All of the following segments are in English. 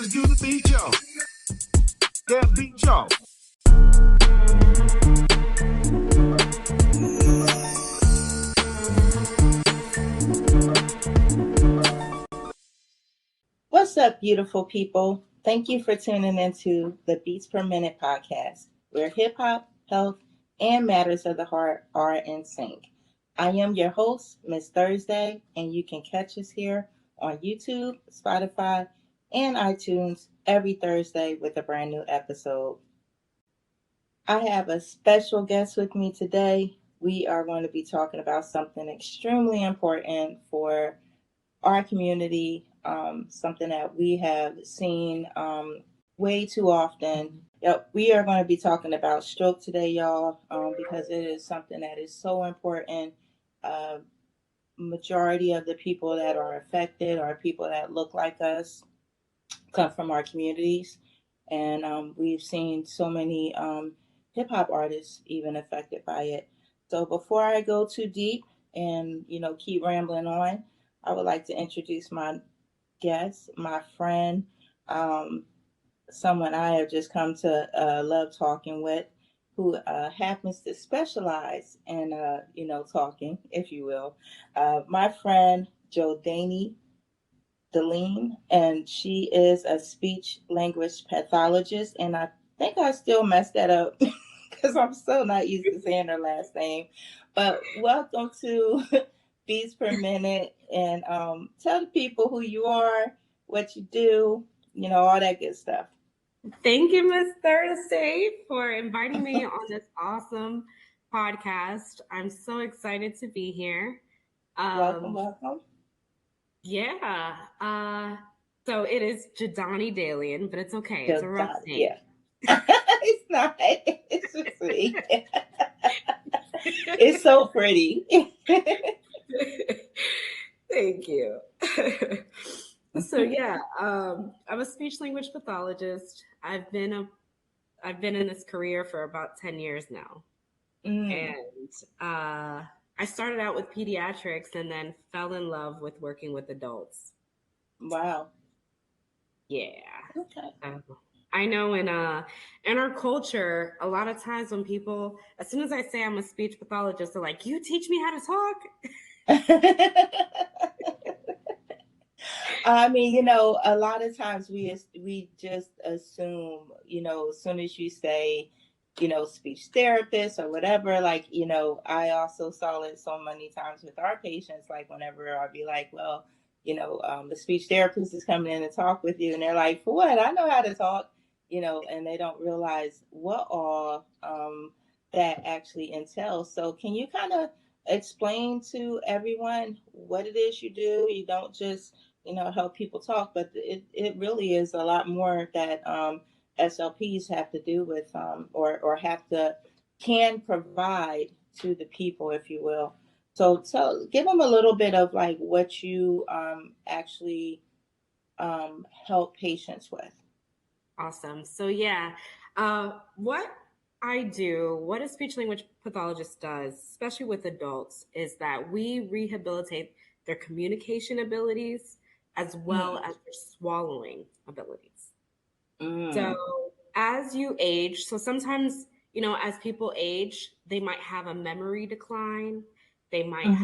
feels good to beat y'all. Yeah, beat y'all. What's up, beautiful people? Thank you for tuning into the Beats Per Minute podcast, where hip hop, health, and matters of the heart are in sync. I am your host, Miss Thurzday, and you can catch us here on YouTube, Spotify, and iTunes every Thursday with a brand new episode. I have a special guest with me today. We are going to be talking about something extremely important for our community, something that we have seen way too often. Yep, we are going to be talking about stroke today, y'all, because it is something that is so important. Uh, Majority of the people that are affected are people that look like us, come from our communities, and we've seen so many hip hop artists even affected by it. So before I go too deep and keep rambling on, I would like to introduce my guest, my friend, um, someone I have just come to love talking with, who happens to specialize in talking, if you will. My friend Jodanie Dalien, and she is a speech language pathologist. And I think I still messed that up because I'm still not used to saying her last name. But welcome to Beats Per Minute, and tell the people who you are, what you do, all that good stuff. Thank you, Miss Thursday, for inviting me on this awesome podcast. I'm so excited to be here. Welcome. Yeah. So it is Jodanie Dalien, but it's okay. It's a rough name. Yeah. It's not. It's just me. It's so pretty. Thank you. So yeah, I'm a speech language pathologist. I've been in this career for about 10 years now. And I started out with pediatrics and then fell in love with working with adults. Wow. Yeah. Okay. I know in our culture, a lot of times when people, as soon as I say I'm a speech pathologist, they're like, "You teach me how to talk?" I mean, a lot of times we just assume, as soon as you say, speech therapist or whatever, like, I also saw it so many times with our patients, like whenever I'd be like, well, the speech therapist is coming in to talk with you, and they're like, for what? I know how to talk, and they don't realize what all that actually entails. So can you kind of explain to everyone what it is you do? You don't just help people talk, but it really is a lot more that SLPs have to do with or can provide to the people, if you will. So give them a little bit of like what you actually help patients with. Awesome. So yeah, what I do, what a speech language pathologist does, especially with adults, is that we rehabilitate their communication abilities as well as their swallowing abilities. So as you age, so sometimes, as people age, they might have a memory decline. They might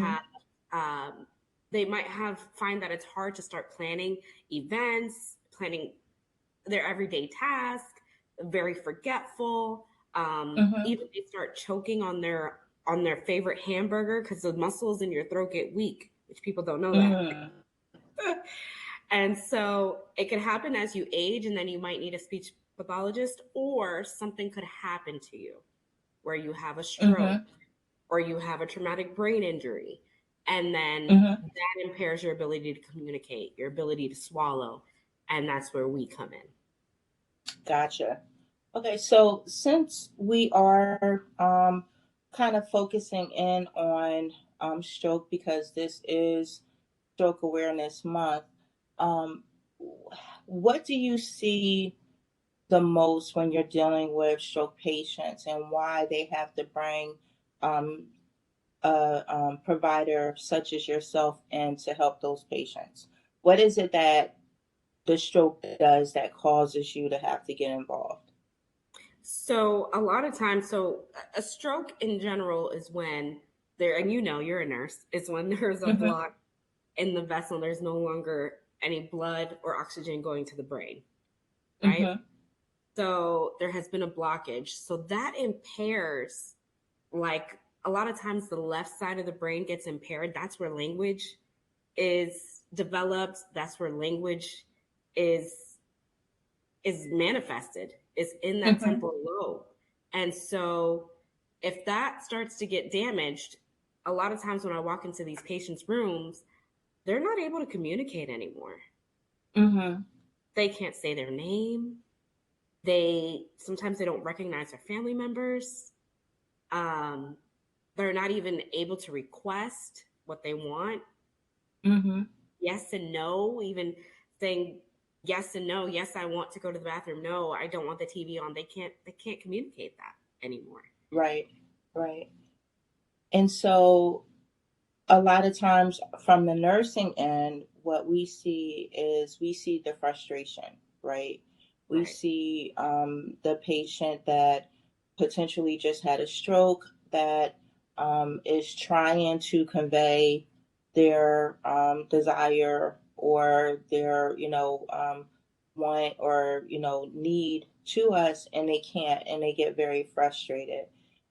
find that it's hard to start planning events, planning their everyday task, very forgetful. Even they start choking on their favorite hamburger because the muscles in your throat get weak, which people don't know that. And so it could happen as you age, and then you might need a speech pathologist, or something could happen to you where you have a stroke or you have a traumatic brain injury. And then that impairs your ability to communicate, your ability to swallow. And that's where we come in. Gotcha. Okay, so since we are kind of focusing in on stroke because this is Stroke Awareness Month, what do you see the most when you're dealing with stroke patients, and why they have to bring a provider such as yourself in to help those patients? What is it that the stroke does that causes you to have to get involved? So a lot of times, so a stroke in general is when there, and you know, you're a nurse, is when there's a Mm-hmm. block in the vessel. There's no longer any blood or oxygen going to the brain, right? Mm-hmm. So there has been a blockage. So that impairs, like a lot of times the left side of the brain gets impaired. That's where language is developed. That's where language is manifested, is in that Mm-hmm. temporal lobe. And so if that starts to get damaged, a lot of times when I walk into these patients' rooms, they're not able to communicate anymore. Mm-hmm. They can't say their name. They sometimes they don't recognize their family members. Um, they're not even able to request what they want. Mm-hmm. Yes and no, even saying yes and no. Yes, I want to go to the bathroom. No, I don't want the TV on. They can't communicate that anymore. Right. Right. And so a lot of times from the nursing end, what we see the frustration, right? We Right. see the patient that potentially just had a stroke that is trying to convey their desire or their, want or, need to us, and they can't, and they get very frustrated.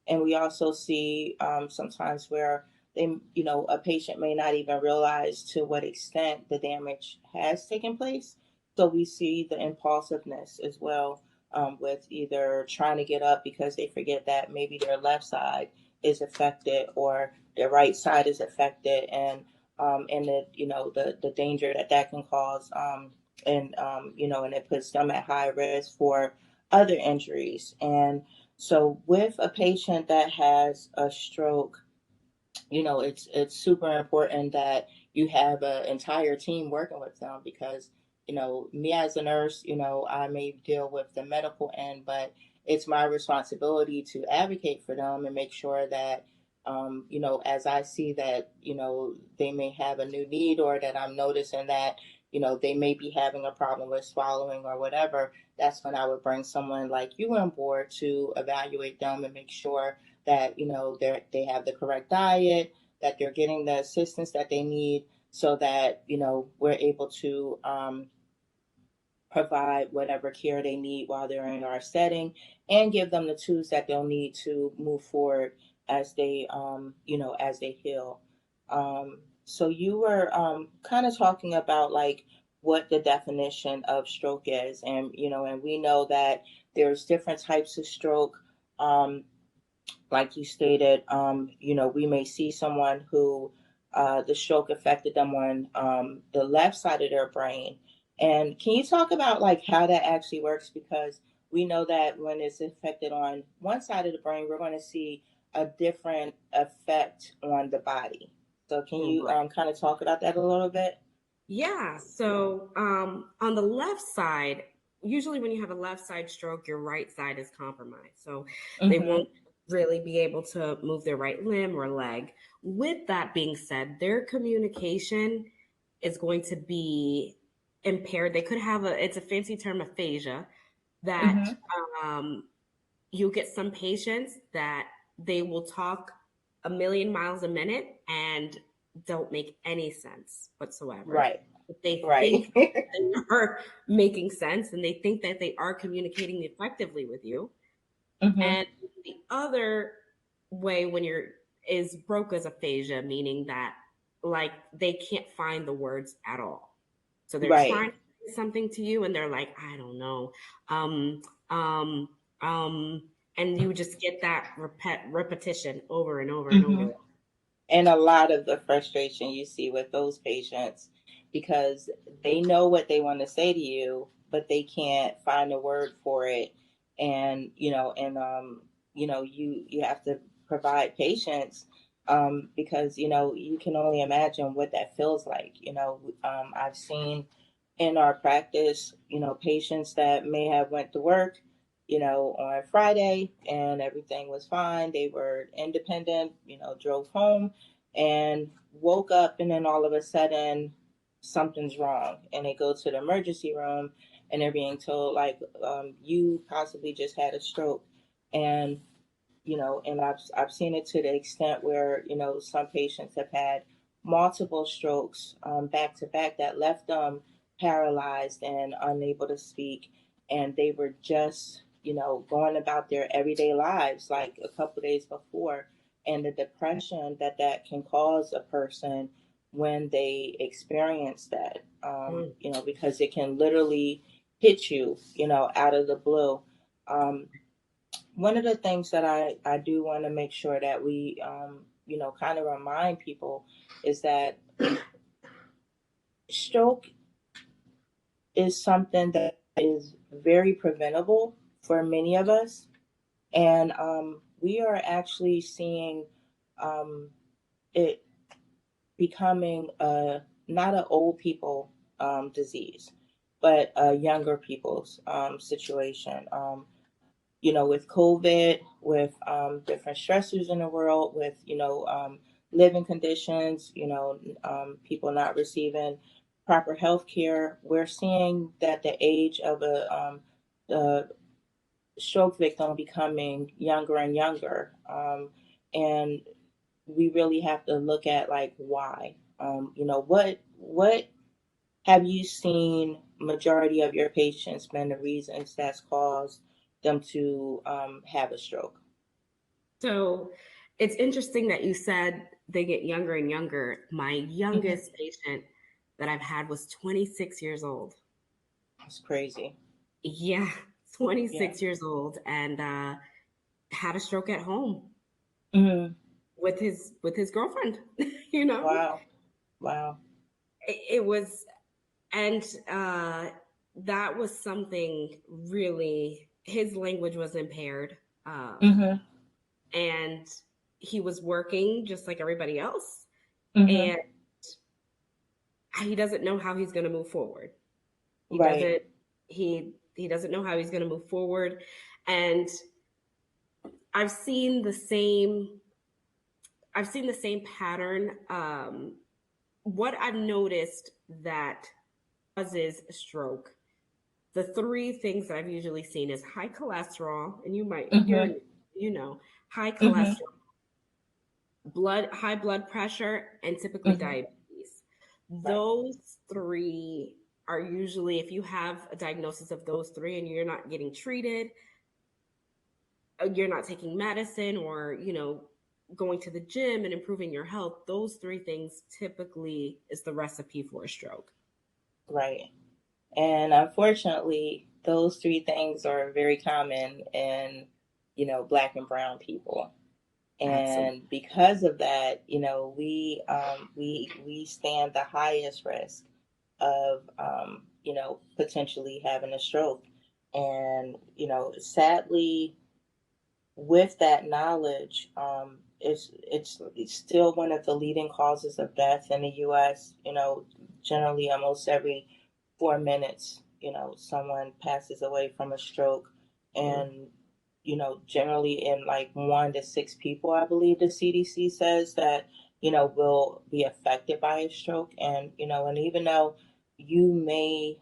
And we also see sometimes where a patient may not even realize to what extent the damage has taken place. So we see the impulsiveness as well, with either trying to get up because they forget that maybe their left side is affected or their right side is affected, and the danger that can cause, and it puts them at high risk for other injuries. And so with a patient that has a stroke, it's super important that you have an entire team working with them, because me as a nurse, I may deal with the medical end, but it's my responsibility to advocate for them and make sure that as I see that they may have a new need, or that I'm noticing that they may be having a problem with swallowing or whatever. That's when I would bring someone like you on board to evaluate them and make sure that they have the correct diet, that they're getting the assistance that they need, so that we're able to provide whatever care they need while they're in our setting, and give them the tools that they'll need to move forward as they heal. So you were kind of talking about like what the definition of stroke is, and we know that there's different types of stroke. Like you stated, we may see someone who the stroke affected them on the left side of their brain. And can you talk about like how that actually works? Because we know that when it's affected on one side of the brain, we're going to see a different effect on the body. So can you Right. kind of talk about that a little bit? Yeah. So on the left side, usually when you have a left side stroke, your right side is compromised. So they Mm-hmm. won't really be able to move their right limb or leg. With that being said, their communication is going to be impaired. They could have it's a fancy term, aphasia, that Mm-hmm. um, you'll get some patients that they will talk a million miles a minute and don't make any sense whatsoever. Right. But they Right. think they are making sense, and they think that they are communicating effectively with you. Mm-hmm. And the other way when you're is Broca's aphasia, meaning that like they can't find the words at all. So they're Right. trying to say something to you and they're like, I don't know. Um, um, um, and you just get that repetition over and over and Mm-hmm. over. And a lot of the frustration you see with those patients, because they know what they want to say to you, but they can't find a word for it. And you have to provide patience, because you can only imagine what that feels like. I've seen in our practice, patients that may have went to work, on Friday, and everything was fine. They were independent, drove home and woke up, and then all of a sudden something's wrong, and they go to the emergency room and they're being told like, you possibly just had a stroke. And and I've seen it to the extent where some patients have had multiple strokes back to back that left them paralyzed and unable to speak, and they were just going about their everyday lives like a couple days before. And the depression that can cause a person when they experience that, because it can literally hit you, out of the blue. um, One of the things that I do want to make sure that we, kind of remind people is that stroke is something that is very preventable for many of us. And we are actually seeing it becoming not an old people disease, but a younger people's situation. With COVID, with different stressors in the world, with living conditions, people not receiving proper health care, we're seeing that the age of a stroke victim becoming younger and younger. And we really have to look at like why. What have you seen majority of your patients been the reasons that's caused them to have a stroke? So it's interesting that you said they get younger and younger. My Mm-hmm. youngest patient that I've had was 26 years old. That's crazy. Yeah, Yeah. 26 years old, and had a stroke at home Mm-hmm. with his girlfriend. you know, Wow. Wow. it was, and that was something really. His language was impaired, Mm-hmm. and he was working just like everybody else, Mm-hmm. and he doesn't know how he's going to move forward. He Right. doesn't he doesn't know how he's going to move forward, and I've seen the same I've seen the same pattern. What I've noticed that causes a stroke, the three things that I've usually seen is high cholesterol, and Mm-hmm. high Mm-hmm. cholesterol, high blood pressure, and typically Mm-hmm. diabetes. Right. Those three are usually, if you have a diagnosis of those three and you're not getting treated, you're not taking medicine, or going to the gym and improving your health, those three things typically is the recipe for a stroke. Right. And unfortunately, those three things are very common in, Black and brown people. Absolutely. And because of that, we stand the highest risk of potentially having a stroke. And sadly, with that knowledge, it's still one of the leading causes of death in the U.S. Generally, almost every 4 minutes, someone passes away from a stroke, Mm. and generally in like 1 to 6 people, I believe the CDC says that will be affected by a stroke, and even though you may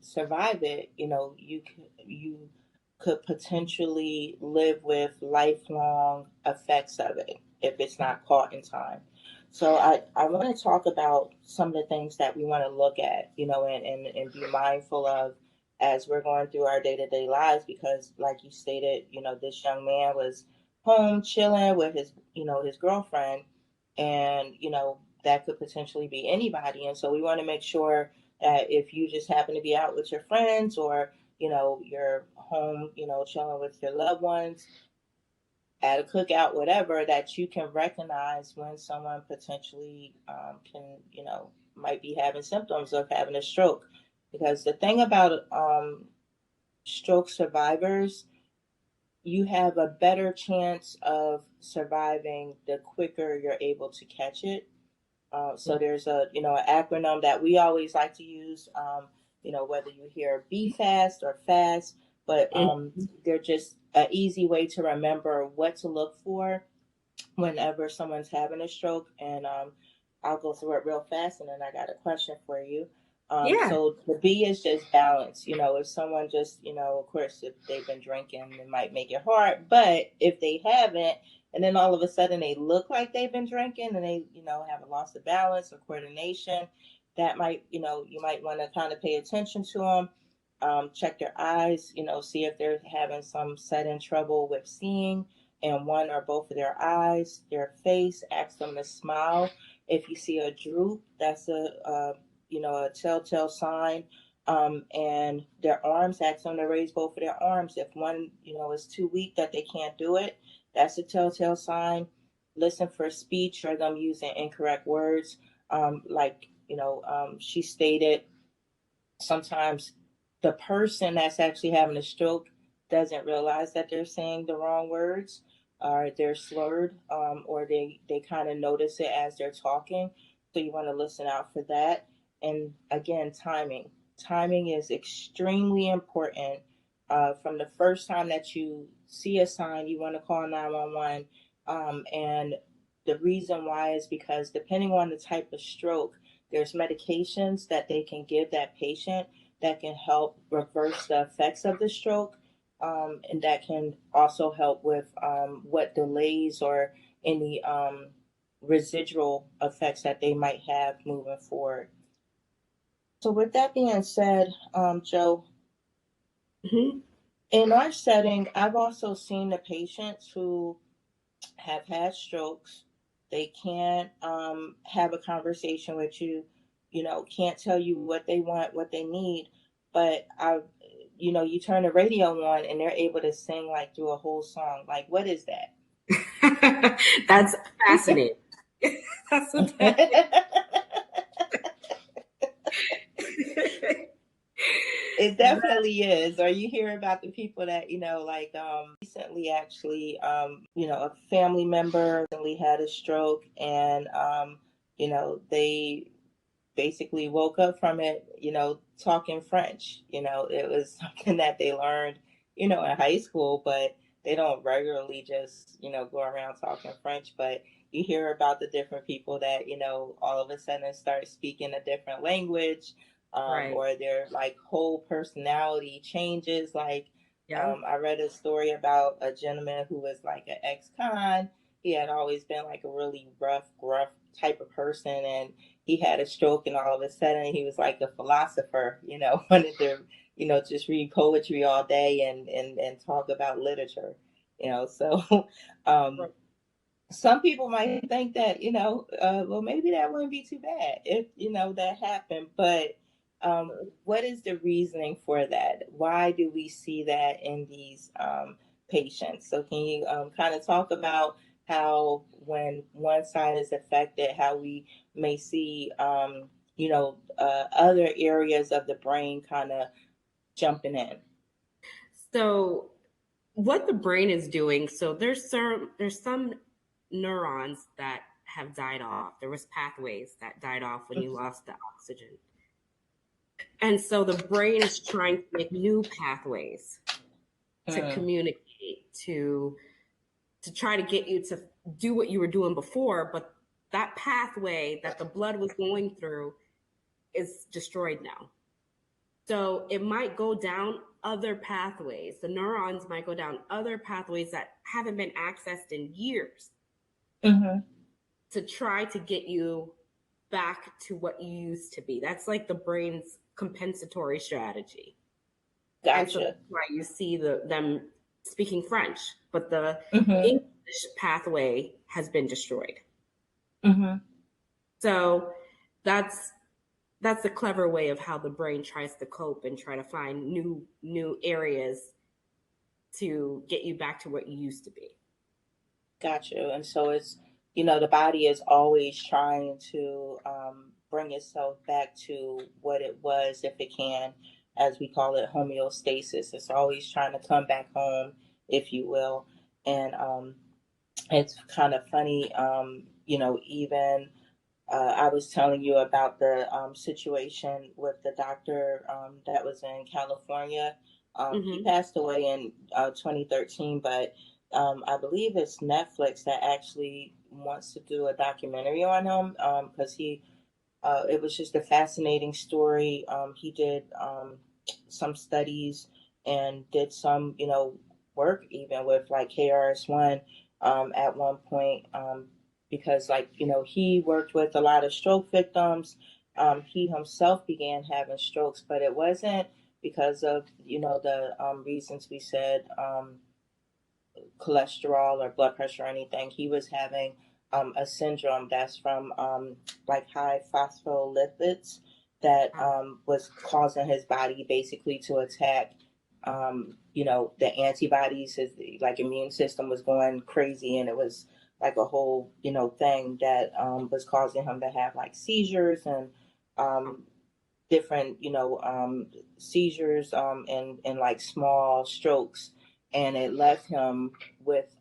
survive it, you could potentially live with lifelong effects of it if it's not caught in time. So I want to talk about some of the things that we want to look at, and be mindful of as we're going through our day-to-day lives, because like you stated, this young man was home chilling with his girlfriend, and that could potentially be anybody. And so we want to make sure that if you just happen to be out with your friends, or you're home, chilling with your loved ones at a cookout, whatever, that you can recognize when someone potentially can, might be having symptoms of having a stroke. Because the thing about stroke survivors, you have a better chance of surviving the quicker you're able to catch it. So there's an acronym that we always like to use. Whether you hear be fast or fast, but they're just an easy way to remember what to look for whenever someone's having a stroke. And I'll go through it real fast, and then I got a question for you. Yeah. So the B is just balance. If someone just, of course, if they've been drinking, it might make it hard. But if they haven't, and then all of a sudden they look like they've been drinking and they, have a loss of balance or coordination, that might, you might want to kind of pay attention to them. Check their eyes, see if they're having some sudden trouble with seeing in one or both of their eyes, their face. Ask them to smile. If you see a droop, that's a telltale sign. And their arms, ask them to raise both of their arms. If one, is too weak that they can't do it, that's a telltale sign. Listen for speech or them using incorrect words. She stated, sometimes the person that's actually having a stroke doesn't realize that they're saying the wrong words, or they're slurred, or they kind of notice it as they're talking. So you want to listen out for that. And again, timing is extremely important. From the first time that you see a sign, you want to call 911. And the reason why is because depending on the type of stroke, there's medications that they can give that patient that can help reverse the effects of the stroke, and that can also help with what delays or any residual effects that they might have moving forward. So, with that being said, Joe, Mm-hmm. in our setting, I've also seen the patients who have had strokes. They can't have a conversation with you, can't tell you what they want, what they need. But you turn the radio on and they're able to sing like through a whole song. Like, what is that? That's fascinating. That's what that is. It definitely is. Or you hear about the people that, recently actually, a family member recently had a stroke, and, they basically woke up from it, talking French. It was something that they learned, in high school, but they don't regularly just, go around talking French. But you hear about the different people that, all of a sudden start speaking a different language, Right. or their like whole personality changes. Like, Yeah. I read a story about a gentleman who was like an ex-con. He had always been like a really rough, gruff type of person, and he had a stroke, and all of a sudden he was like a philosopher, wanted to, just read poetry all day and talk about literature, so um, some people might think that, well, maybe that wouldn't be too bad if, that happened. But what is the reasoning for that? Why do we see that in these patients? So can you kind of talk about how when one side is affected, how we may see, other areas of the brain kind of jumping in? So what the brain is doing, so there's some neurons that have died off. There was pathways that died off when you lost the oxygen. And so the brain is trying to make new pathways to communicate, to try to get you to do what you were doing before, but that pathway that the blood was going through is destroyed now. So it might go down other pathways. The neurons might go down other pathways that haven't been accessed in years, to try to get you back to what you used to be. That's like the brain's compensatory strategy. Gotcha. And so that's why you see them speaking French, but the English pathway has been destroyed. So that's a clever way of how the brain tries to cope and try to find new areas to get you back to what you used to be. Gotcha. And so it's, the body is always trying to bring itself back to what it was, if it can, as we call it, homeostasis. It's always trying to come back home, if you will. And it's kind of funny, even I was telling you about the situation with the doctor that was in California. He passed away in 2013, but I believe it's Netflix that actually wants to do a documentary on him, because it was just a fascinating story. He did some studies and did some, work even with like KRS-One at one point, because he worked with a lot of stroke victims. He himself began having strokes, but it wasn't because of the reasons we said, cholesterol or blood pressure or anything. He was having a syndrome that's from like high phospholipids that was causing his body basically to attack, the antibodies. His like immune system was going crazy, and it was like a whole thing that was causing him to have like seizures and different seizures and like small strokes, and it left him with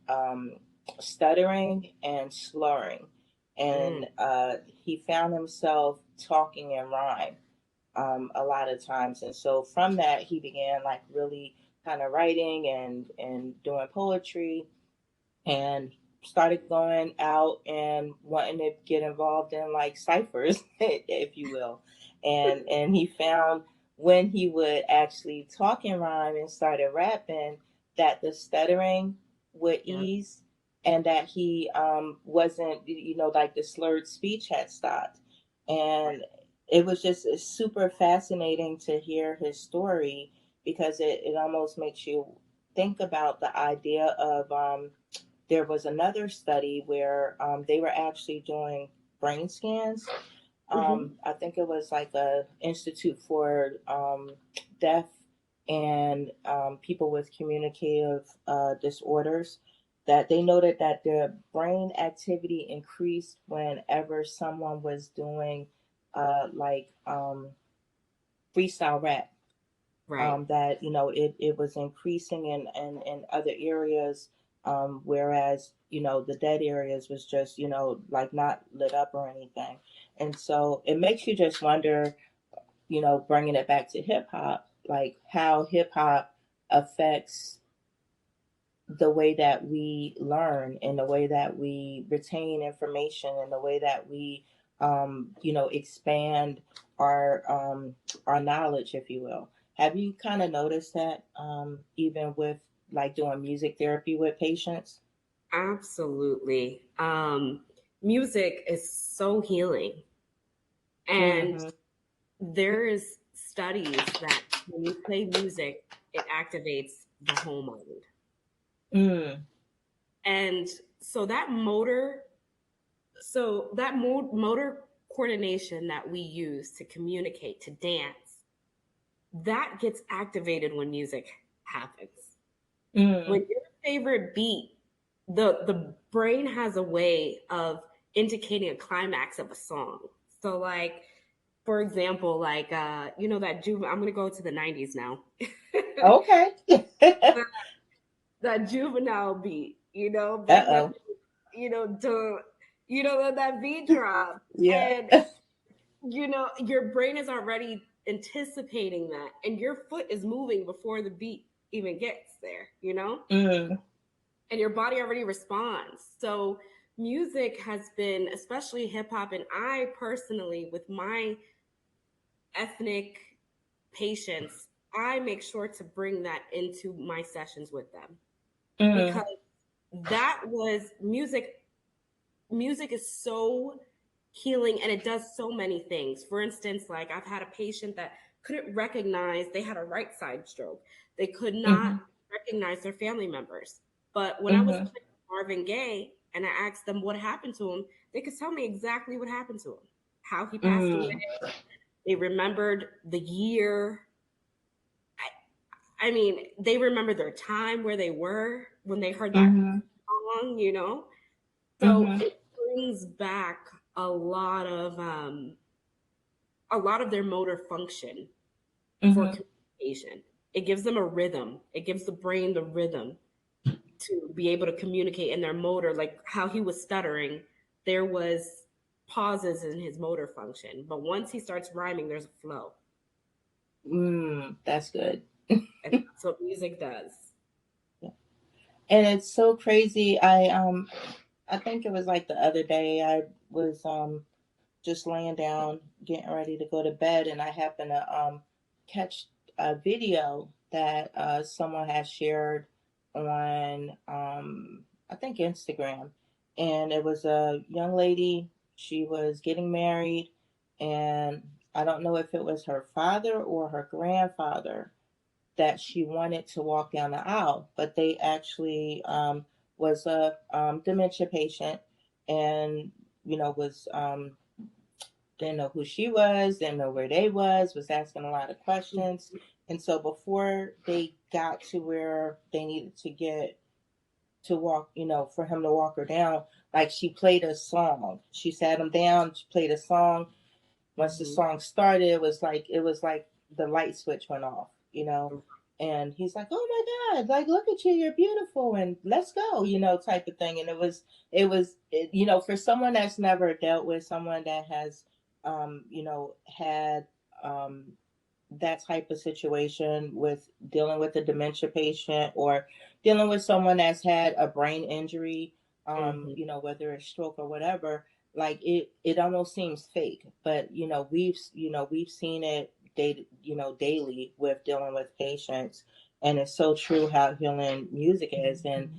stuttering and slurring, and he found himself talking in rhyme a lot of times. And so from that he began like really kind of writing and doing poetry, and started going out and wanting to get involved in like ciphers, if you will. And he found when he would actually talk in rhyme and started rapping that the stuttering would ease, and that he wasn't, like the slurred speech had stopped. And it was just super fascinating to hear his story, because it almost makes you think about the idea of there was another study where they were actually doing brain scans. I think it was like a institute for deaf and people with communicative disorders, that they noted that their brain activity increased whenever someone was doing freestyle rap. Right. That it was increasing in other areas, whereas the dead areas was just like not lit up or anything. And so it makes you just wonder, bringing it back to hip hop, like how hip hop affects the way that we learn and the way that we retain information and the way that we expand our knowledge, if you will. Have you kind of noticed that, even with like doing music therapy with patients? Absolutely. Music is so healing. And Mm-hmm. there's studies that when you play music, it activates the whole mind. Mm. And so that motor coordination that we use to communicate, to dance, that gets activated when music happens. Mm. When your favorite beat, the brain has a way of indicating a climax of a song. So like, for example, like that I'm gonna go to the 90s now. Okay. That juvenile beat, back that, Uh-oh. to, that beat drop. Yeah. And your brain is already anticipating that, and your foot is moving before the beat even gets there, Mm. and your body already responds. So music has been, especially hip hop, and I personally, with my ethnic patients, I make sure to bring that into my sessions with them, Mm. because that was music. Music is so healing, and it does so many things. For instance, like I've had a patient that couldn't recognize, they had a right side stroke. They could not Mm-hmm. recognize their family members. But when I was Mm-hmm. playing Marvin Gaye and I asked them what happened to him, they could tell me exactly what happened to him, how he passed away. Mm. They remembered the year. I mean, they remember their time where they were when they heard that Mm-hmm. song. So Mm-hmm. it brings back a lot of their motor function for Mm-hmm. communication. It gives them a rhythm. It gives the brain the rhythm to be able to communicate in their motor, like how he was stuttering. There was pauses in his motor function, but once he starts rhyming, there's a flow. That's good. And that's what music does. And it's so crazy. I think it was like the other day I was just laying down, getting ready to go to bed, and I happened to catch a video that someone had shared on, I think, Instagram. And it was a young lady. She was getting married, and I don't know if it was her father or her grandfather that she wanted to walk down the aisle, but they actually was a dementia patient, and was didn't know who she was, didn't know where they was asking a lot of questions. And so before they got to where they needed to get to walk, for him to walk her down, like she played a song. She sat him down, she played a song. Once the song started, it was like the light switch went off. And he's like, "Oh my God, like look at you, you're beautiful, and let's go," type of thing. And for someone that's never dealt with someone that has, had that type of situation with dealing with a dementia patient or dealing with someone that's had a brain injury, whether it's stroke or whatever, like it almost seems fake. But we've seen it daily with dealing with patients, and it's so true how healing music is. And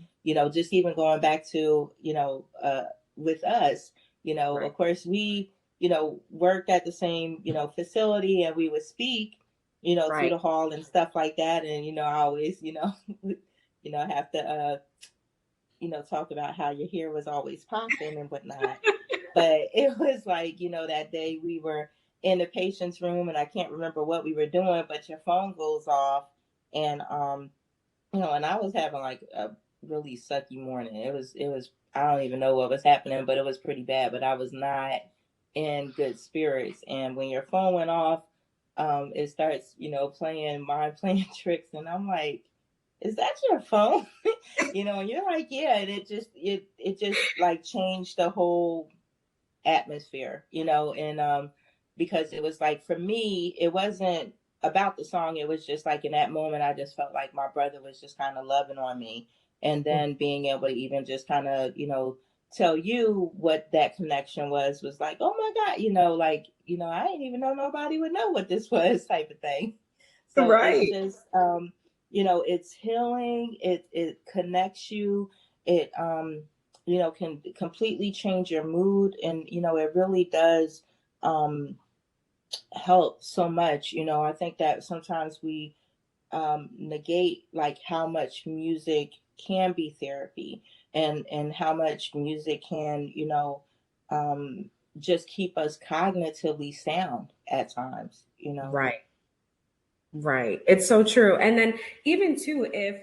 just even going back to with us, Right. of course we worked at the same, facility, and we would speak, through Right. the hall and stuff like that. And, I always, have to, talk about how your hair was always popping and whatnot. But it was like, that day we were in the patient's room, and I can't remember what we were doing, but your phone goes off. And, and I was having like a really sucky morning. It was, I don't even know what was happening, but it was pretty bad. But I was not in good spirits. And when your phone went off, it starts, playing mind playing tricks, and I'm like, "Is that your phone?" And you're like, "Yeah." And it just like changed the whole atmosphere, and because it was like for me, it wasn't about the song. It was just like in that moment, I just felt like my brother was just kind of loving on me, and then being able to even just kind of tell you what that connection was like, "Oh my God," like I didn't even know nobody would know what this was, type of thing. So it's Right. just it's healing. It connects you. It can completely change your mood. And it really does help so much. I think that sometimes we negate like how much music can be therapy, and how much music can um just keep us cognitively sound at times. Right. Right. It's so true. And then even too, if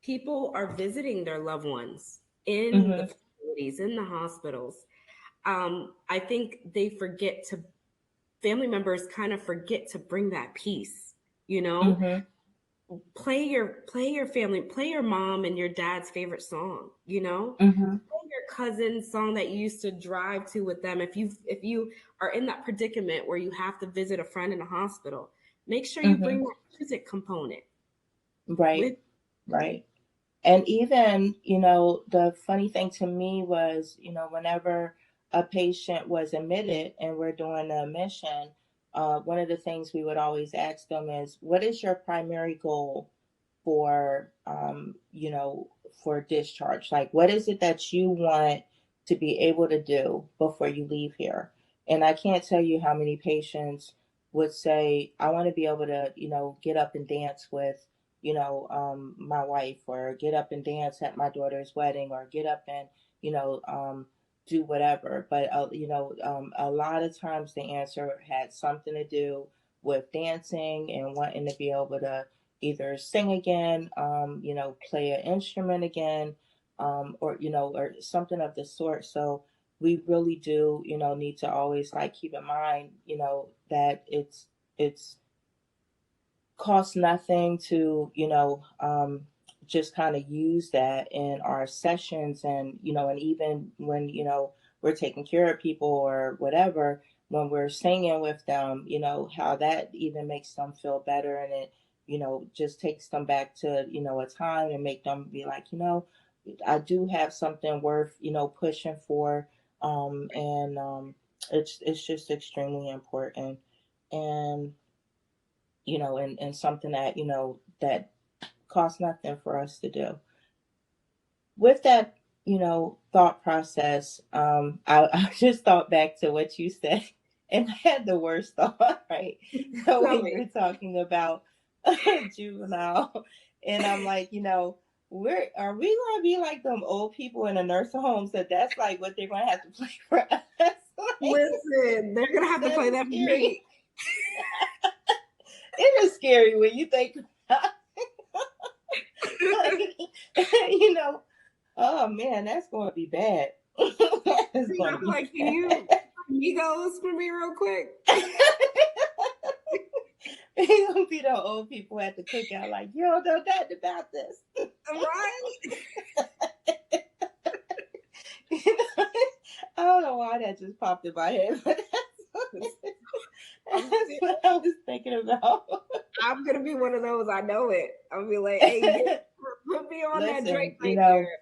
people are visiting their loved ones in the Mm-hmm. facilities, in the hospitals, I think family members kind of forget to bring that peace, you know? Mm-hmm. Play your mom and your dad's favorite song, Mm-hmm. play your cousin's song that you used to drive to with them. If you are in that predicament where you have to visit a friend in a hospital, make sure you Mm-hmm. bring that music component Right. with. Right. And even, the funny thing to me was, whenever a patient was admitted and we're doing the admission, one of the things we would always ask them is, what is your primary goal for, for discharge? Like, what is it that you want to be able to do before you leave here? And I can't tell you how many patients would say, I want to be able to, get up and dance with my wife, or get up and dance at my daughter's wedding, or get up and, do whatever. But, a lot of times the answer had something to do with dancing and wanting to be able to either sing again, play an instrument again, or something of the sort. So we really do, need to always like keep in mind, that it's costs nothing to just kind of use that in our sessions. And and even when we're taking care of people or whatever, when we're singing with them, how that even makes them feel better. And it just takes them back to a time, and make them be like, I do have something worth, pushing for. And it's just extremely important. And, and something that, that costs nothing for us to do. With that, thought process, I just thought back to what you said, and I had the worst thought, right? So Tell when you me. were talking about juvenile, and I'm like, are we going to be like them old people in the nursing homes that's like what they're going to have to play for us? Like, Listen, they're gonna have to that play is that for scary. me. It is scary when you think, you know, oh man, that's going to be bad. That's going to I'm be like, can bad. you amigos for me real quick? He gonna be the old people at the cookout, like, you don't know nothing about this. Right? I don't know why that just popped in my head, but I'm, that's what I was thinking about. I'm gonna be one of those. I know it. I'll be like, hey, put me on that Listen, Drake right there.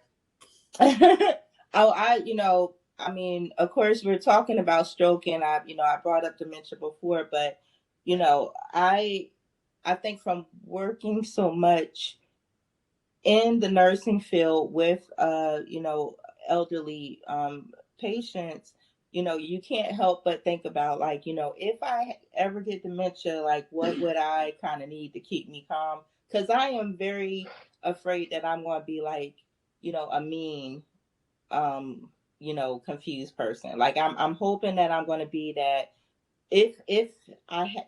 oh, I mean, of course, we're talking about stroke, and I brought up dementia before, but you know, I, I think from working so much in the nursing field with elderly patients, you can't help but think about, like, if I ever get dementia, like what would I kind of need to keep me calm, because I am very afraid that I'm going to be like, a mean, um confused person. Like I'm hoping that I'm going to be that, if I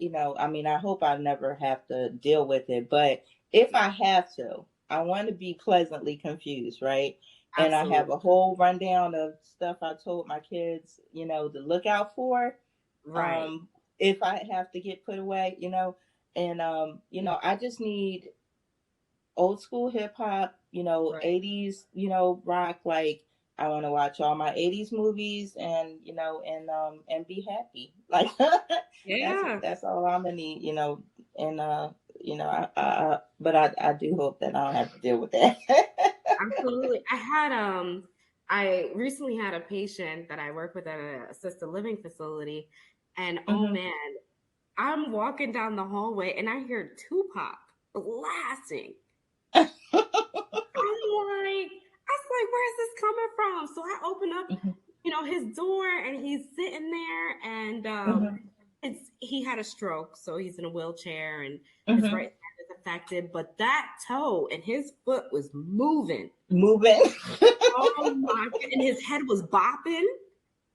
mean, I hope I never have to deal with it, but if I have to, I want to be pleasantly confused, right? And I have Absolutely. a whole rundown of stuff I told my kids, to look out for, Right. um, if I have to get put away, and I just need old school hip hop, Right. 80s, rock. Like, I want to watch all my 80s movies, and, and be happy. Like, that's Yeah. that's all I'm gonna need, and but I do hope that I don't have to deal with that. Absolutely. I recently had a patient that I work with at an assisted living facility, and oh Hmm. man, I'm walking down the hallway and I hear Tupac blasting. I was like, where's this coming from? So I open up, Hmm. his door, and he's sitting there, and Hmm. he had a stroke, so he's in a wheelchair, and his right Hmm. hand is affected, but that toe and his foot was moving. Moving. Oh my God. And his head was bopping. And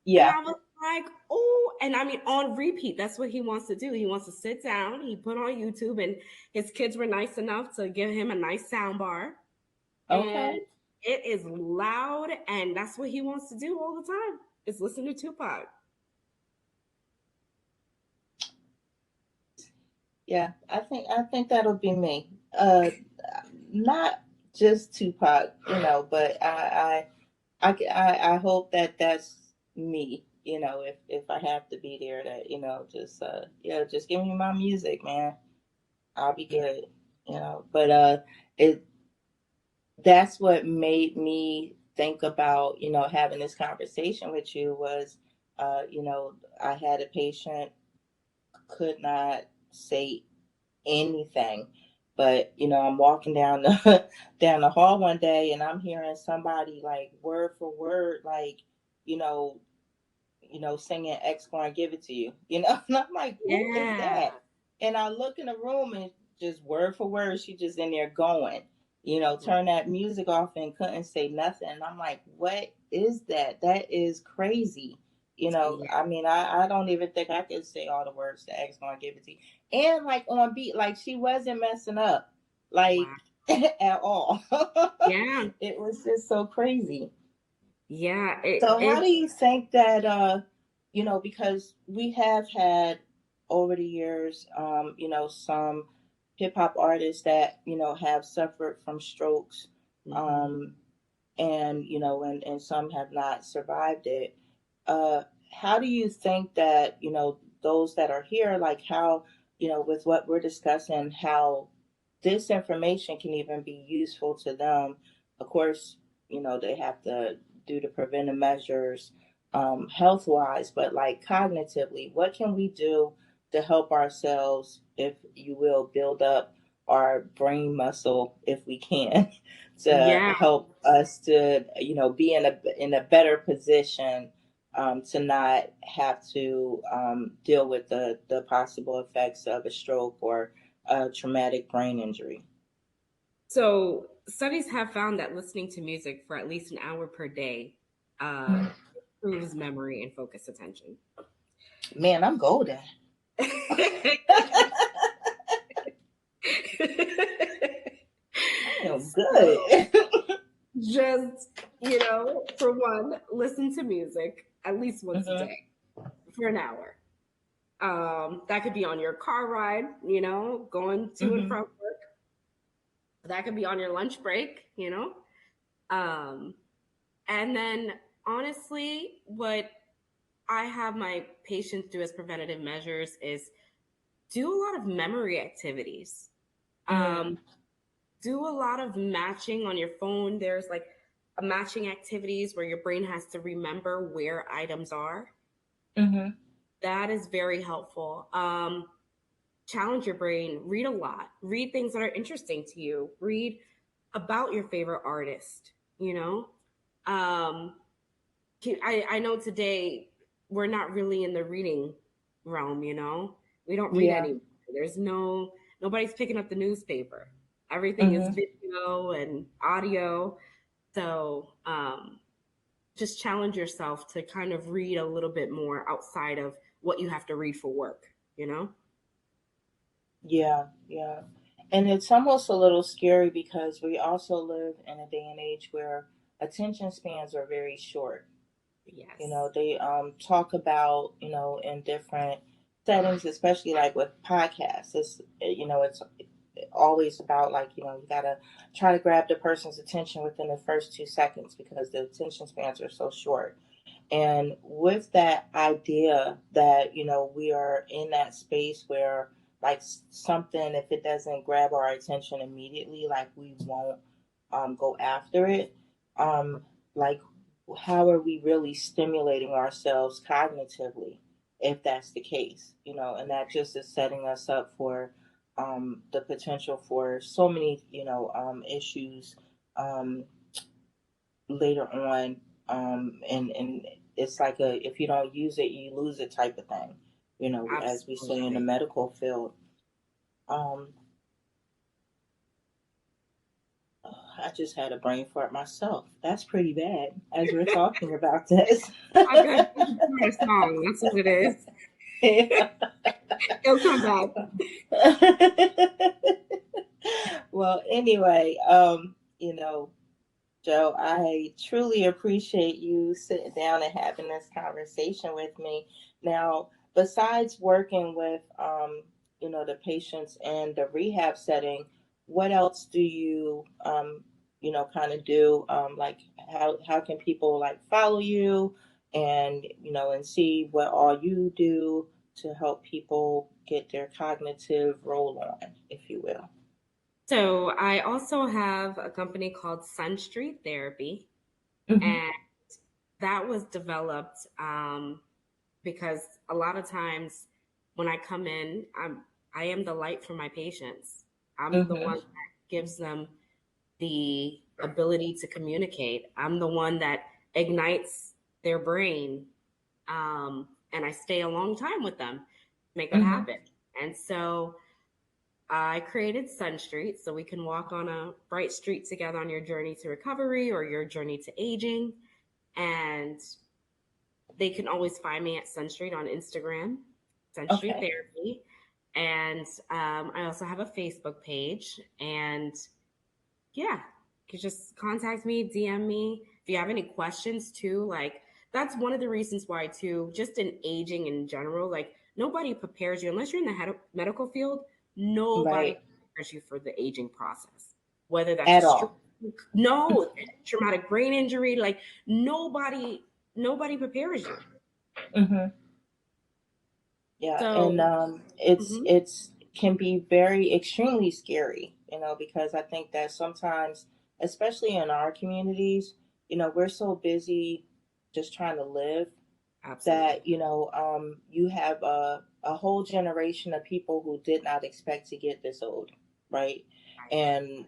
Yeah. I was like, oh, and I mean, on repeat, that's what he wants to do. He wants to sit down. He put on YouTube, and his kids were nice enough to give him a nice sound bar. And Okay. it is loud, and that's what he wants to do all the time, is listen to Tupac. Yeah, I think that'll be me. Not just Tupac, but I hope that that's me. If I have to be there, that, just just give me my music, man. I'll be good. But it that's what made me think about, having this conversation with you was, I had a patient, could not say anything. But, I'm walking down the down the hall one day, and I'm hearing somebody, like, word for word, like, you know, singing X gonna give it to you. And I'm like, who is Yeah. that? And I look in the room, and just word for word, she just in there going, turn that music off and couldn't say nothing. And I'm like, what is that? That is crazy. Yeah. I mean, I don't even think I could say all the words that X gonna give it to you. And, like, on beat, like, she wasn't messing up, like, Wow. at all. Yeah. It was just so crazy. Yeah. So how do you think that, because we have had over the years, some hip hop artists that, have suffered from strokes, Mhm. um, and, and some have not survived it. Uh, how do you think that, those that are here, like, how, with what we're discussing, how this information can even be useful to them? Of course, they have to do the preventive measures health wise, but like cognitively, what can we do to help ourselves, if you will, build up our brain muscle if we can, to Yeah. help us to, be in a better position to not have to deal with the possible effects of a stroke or a traumatic brain injury. So studies have found that listening to music for at least an hour per day improves memory and focus attention. Man, I'm golden. I am So good. just, for one, listen to music at least once a Hmm. day for an hour. That could be on your car ride, going to and Hmm. from work. That could be on your lunch break, Um, and then honestly, what I have my patients do as preventative measures is do a lot of memory activities. Mm. Um, do a lot of matching on your phone. There's like a matching activities where your brain has to remember where items are. Hmm. That is very helpful. Challenge your brain. Read a lot. Read things that are interesting to you. Read about your favorite artist. You know, um, I know today we're not really in the reading realm. We don't read Yeah. anymore. Nobody's picking up the newspaper. Everything is Hmm. video and audio. So just challenge yourself to kind of read a little bit more outside of what you have to read for work. Yeah. Yeah. And it's almost a little scary because we also live in a day and age where attention spans are very short. Yes. They talk about, in different settings, especially like with podcasts. It's always about like, you gotta try to grab the person's attention within the first 2 seconds because the attention spans are so short. And with that idea that, we are in that space where, like, something, if it doesn't grab our attention immediately, like, we won't go after it. Like, how are we really stimulating ourselves cognitively if that's the case? And that just is setting us up for the potential for so many, issues um, later on, and it's like a, if you don't use it you lose it type of thing, as we say in the Absolutely. medical field. um I just had a brain fart myself. That's pretty bad as we're talking about this. Oh, good. A song. That's what it is. It'll come back. Well, anyway, Joe, I truly appreciate you sitting down and having this conversation with me. Now, besides working with, the patients in the rehab setting, what else do you, kind of do? Like, how can people like follow you, and and see what all you do to help people get their cognitive roll on, if you will? So I also have a company called Sunstreet Therapy, Hmm. and that was developed because a lot of times when I come in, I am the light for my patients. I'm the one Hmm. that gives them the ability to communicate. I'm the one that ignites their brain, and I stay a long time with them, make that Hmm. happen. And so I created Sunstreet so we can walk on a bright street together on your journey to recovery or your journey to aging. And they can always find me at Sunstreet on Instagram, Sunstreet Okay. Therapy. And I also have a Facebook page. And yeah, you can just contact me, DM me. If you have any questions too, like that's one of the reasons why too, just in aging in general, like nobody prepares you unless you're in the medical field, nobody Right. prepares you for the aging process. Whether that's a At stroke, all. no, traumatic brain injury, like nobody nobody prepares you. Hmm. Yeah, and So, it's mhm. it's can be very extremely scary, because I think that sometimes especially in our communities, we're so busy just trying to live Absolutely. that, you have a whole generation of people who did not expect to get this old, right? Right. And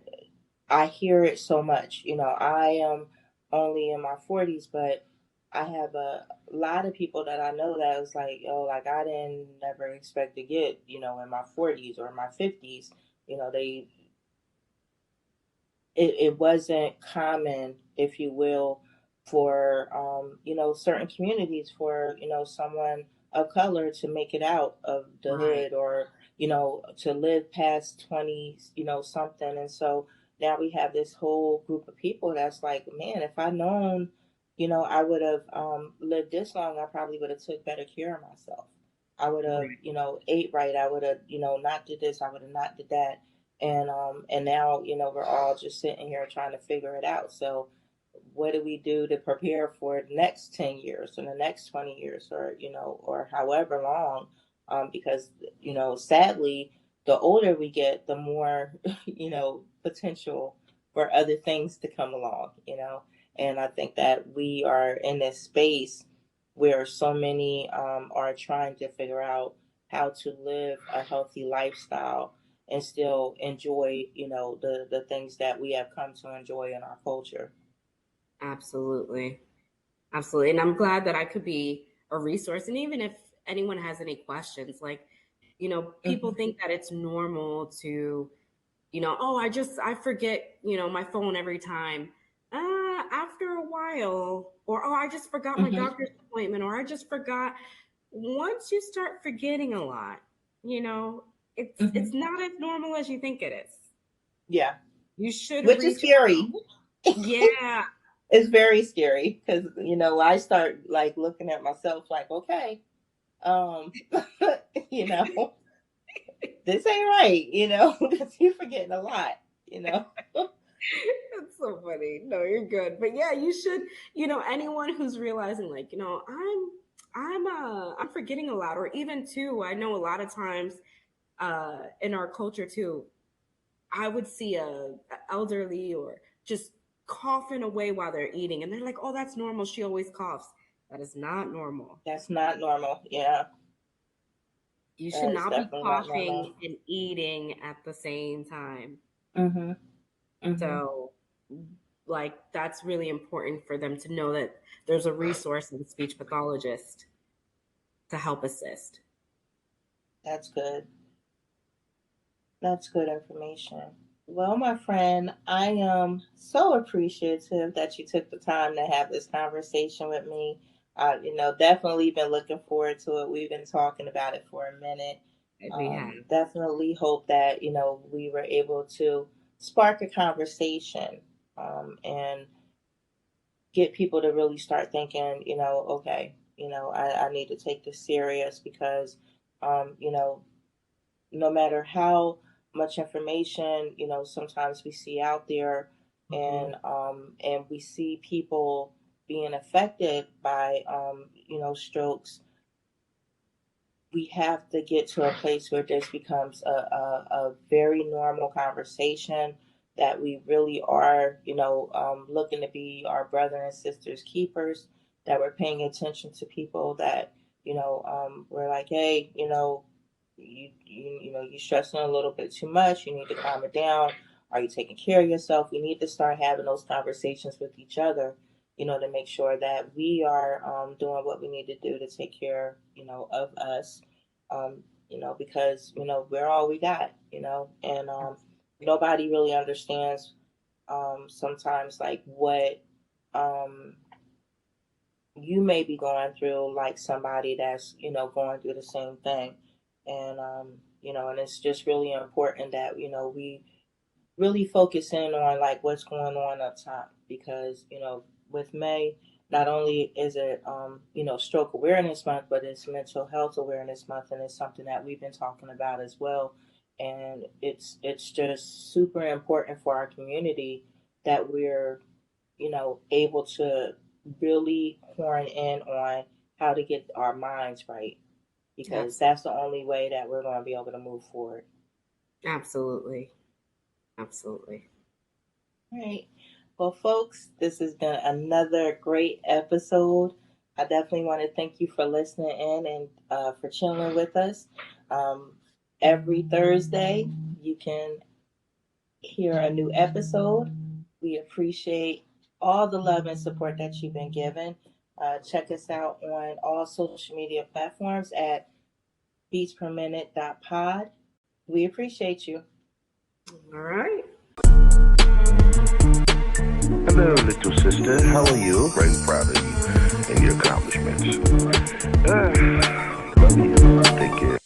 I hear it so much. I am only in my 40s, but I have a lot of people that I know that was like, oh, like I didn't never expect to get, in my 40s or my 50s. They it wasn't common, if you will, for certain communities for someone of color to make it out of the Right. hood or to live past 20 something. And so now we have this whole group of people that's like, man, if I known I would have lived this long, I probably would have took better care of myself. I would have Right. ate right. I would have not did this. I would have not did that. And now we're all just sitting here trying to figure it out. So what do we do to prepare for the next 10 years or the next 20 years or or however long, because sadly the older we get, the more potential for other things to come along. And I think that we are in this space where so many are trying to figure out how to live a healthy lifestyle and still enjoy, the things that we have come to enjoy in our culture. Absolutely. Absolutely. And I'm glad that I could be a resource. And even if anyone has any questions, like, people Mm-hmm. think that it's normal to, oh, I forget, my phone every time. After a while, or oh, I just forgot my Mm-hmm. doctor's appointment, or I just forgot. Once you start forgetting a lot, it's Mm-hmm. not as normal as you think it is. Yeah, You should which is reach scary. out. Yeah. It's very scary because I start like looking at myself like, okay, um, you know, this ain't right, because you're forgetting a lot, you know. That's so funny. No, you're good. But yeah, you should, anyone who's realizing like, I'm forgetting a lot, or even too, I know a lot of times in our culture too, I would see a elderly or just coughing away while they're eating, and they're like, "Oh, that's normal. She always coughs." That is not normal. That's not normal. Yeah, You should that is not be definitely not normal. coughing and eating at the same time. Mm-hmm. Mm-hmm. So, like, that's really important for them to know that there's a resource in speech pathologist to help assist. That's good. That's good information. Well, my friend, I am so appreciative that you took the time to have this conversation with me. Definitely been looking forward to it. We've been talking about it for a minute. We have. Definitely hope that, we were able to spark a conversation, and get people to really start thinking, okay, I need to take this serious because, no matter how much information sometimes we see out there, Hmm. and we see people being affected by strokes, we have to get to a place where this becomes a very normal conversation, that we really are looking to be our brother and sisters keepers, that we're paying attention to people that we're like, hey, you stressing a little bit too much, you need to calm it down. Are you taking care of yourself? We need to start having those conversations with each other, to make sure that we are doing what we need to do to take care of us, because we're all we got, and Absolutely. nobody really understands sometimes like what um, you may be going through, like somebody that's going through the same thing. And and it's just really important that we really focus in on like what's going on up top, because with May, not only is it stroke awareness month, but it's mental health awareness month, and it's something that we've been talking about as well. And it's just super important for our community that we're able to really horn in on how to get our minds right, because Absolutely. that's the only way that we're going to be able to move forward. Absolutely. Absolutely. All right. Well, folks, this has been another great episode. I definitely want to thank you for listening in and for chilling with us. Um, every Thursday, you can hear a new episode. We appreciate all the love and support that you've been given. Check us out on all social media platforms at beatsperminute.pod. We appreciate you. All right. Hello, little sister. How are you? Very proud of you and your accomplishments. Love you. Take care.